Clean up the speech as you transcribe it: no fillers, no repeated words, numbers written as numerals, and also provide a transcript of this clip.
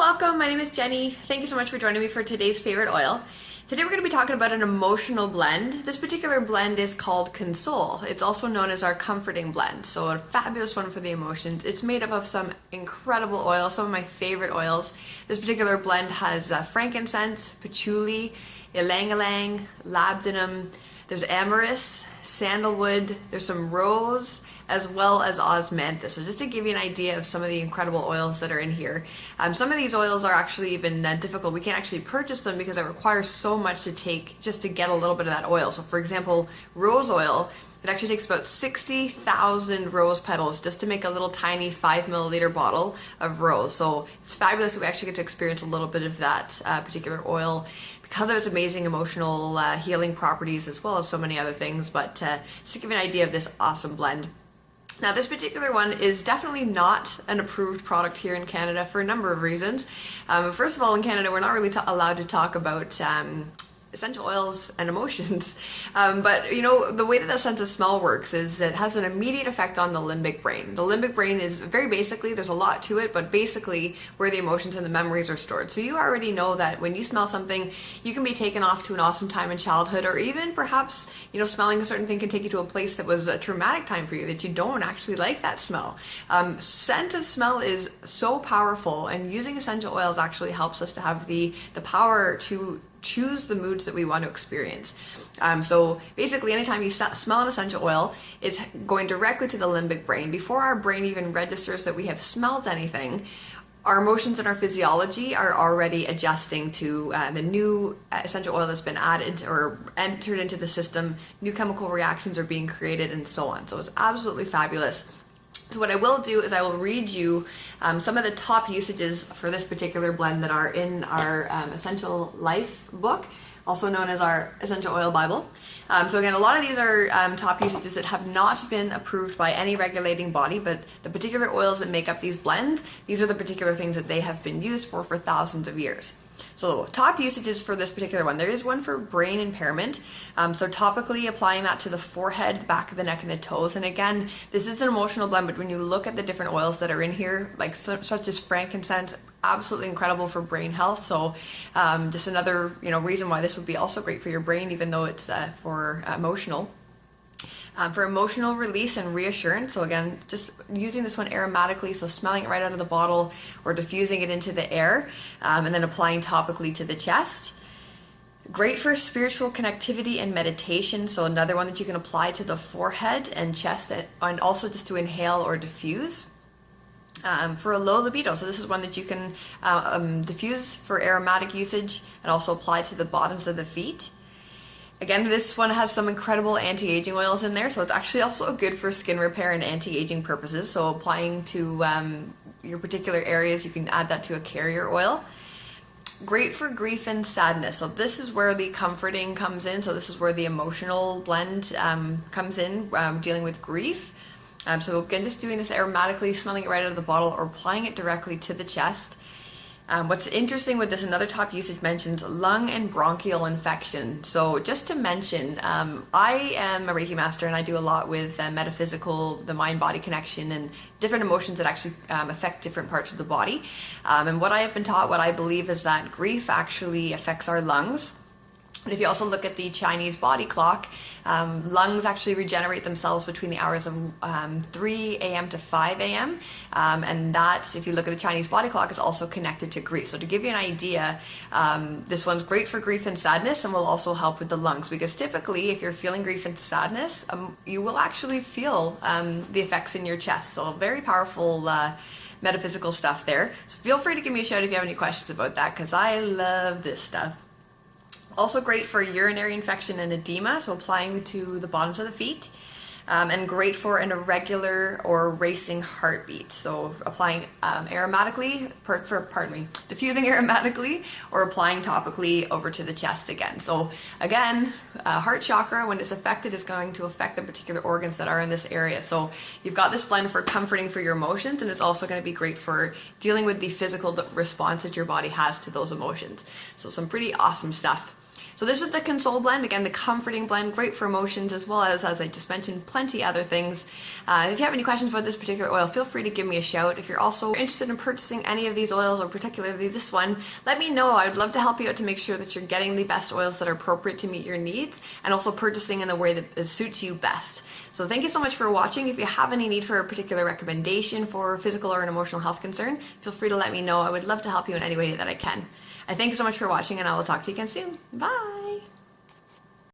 welcome. My name is Jenny. Thank you so much for joining me for today's favorite oil. Today we're going to be talking about an emotional blend. This particular blend is called Console. It's also known as our comforting blend, so a fabulous one for the emotions. It's made up of some incredible oils, some of my favorite oils. This particular blend has frankincense, patchouli, ylang-ylang, labdanum, there's amyris, sandalwood, there's some rose, as well as osmanthus. So just to give you an idea of some of the incredible oils that are in here. Some of these oils are actually even difficult. We can't actually purchase them because it requires so much to take just to get a little bit of that oil. So for example, rose oil, it actually takes about 60,000 rose petals just to make a little tiny 5 milliliter bottle of rose. So it's fabulous that we actually get to experience a little bit of that particular oil because of its amazing emotional healing properties, as well as so many other things. But just to give you an idea of this awesome blend. Now, this particular one is definitely not an approved product here in Canada for a number of reasons. First of all, in Canada, we're not really allowed to talk about essential oils and emotions. But you know, the way that the sense of smell works is it has an immediate effect on the limbic brain. The limbic brain is very basically, there's a lot to it, but basically where the emotions and the memories are stored. So you already know that when you smell something, you can be taken off to an awesome time in childhood, or even perhaps, you know, smelling a certain thing can take you to a place that was a traumatic time for you, that you don't actually like that smell. Scent of smell is so powerful, and using essential oils actually helps us to have the power to choose the moods that we want to experience. So basically, anytime you smell an essential oil, it's going directly to the limbic brain. Before our brain even registers that we have smelled anything, our emotions and our physiology are already adjusting to the new essential oil that's been added or entered into the system. New chemical reactions are being created and so on. So it's absolutely fabulous. So what I will do is I will read you some of the top usages for this particular blend that are in our Essential Life book, also known as our Essential Oil Bible. So again, a lot of these are top usages that have not been approved by any regulating body, but the particular oils that make up these blends, these are the particular things that they have been used for thousands of years. So top usages for this particular one, there is one for brain impairment. So topically applying that to the forehead, the back of the neck, and the toes. And again, this is an emotional blend, but when you look at the different oils that are in here, like such as frankincense, absolutely incredible for brain health. So just another reason why this would be also great for your brain, even though it's for emotional. For emotional release and reassurance, so again, just using this one aromatically, so smelling it right out of the bottle or diffusing it into the air, and then applying topically to the chest. Great for spiritual connectivity and meditation, so another one that you can apply to the forehead and chest, and also just to inhale or diffuse. For a low libido, so this is one that you can diffuse for aromatic usage and also apply to the bottoms of the feet. Again, this one has some incredible anti-aging oils in there, so it's actually also good for skin repair and anti-aging purposes. So applying to your particular areas, you can add that to a carrier oil. Great for grief and sadness. So this is where the comforting comes in. So this is where the emotional blend comes in, dealing with grief. So again, just doing this aromatically, smelling it right out of the bottle or applying it directly to the chest. What's interesting with this, another top usage mentions lung and bronchial infection. So just to mention, I am a Reiki master and I do a lot with metaphysical, the mind-body connection, and different emotions that actually affect different parts of the body. And what I have been taught, what I believe, is that grief actually affects our lungs. And if you also look at the Chinese body clock, lungs actually regenerate themselves between the hours of 3 a.m. to 5 a.m. And that, if you look at the Chinese body clock, is also connected to grief. So to give you an idea, this one's great for grief and sadness and will also help with the lungs, because typically if you're feeling grief and sadness, you will actually feel the effects in your chest. So very powerful metaphysical stuff there. So feel free to give me a shout if you have any questions about that, because I love this stuff. Also great for urinary infection and edema, so applying to the bottoms of the feet. And great for an irregular or racing heartbeat. So applying aromatically, diffusing aromatically or applying topically over to the chest again. So again, heart chakra, when it's affected, is going to affect the particular organs that are in this area. So you've got this blend for comforting for your emotions, and it's also going to be great for dealing with the physical response that your body has to those emotions. So some pretty awesome stuff. So this is the Console blend, again the comforting blend, great for emotions as well as I just mentioned, plenty other things. If you have any questions about this particular oil, feel free to give me a shout. If you're also interested in purchasing any of these oils, or particularly this one, let me know. I would love to help you out to make sure that you're getting the best oils that are appropriate to meet your needs, and also purchasing in the way that suits you best. So thank you so much for watching. If you have any need for a particular recommendation for physical or an emotional health concern, feel free to let me know. I would love to help you in any way that I can. I thank you so much for watching, and I will talk to you again soon. Bye!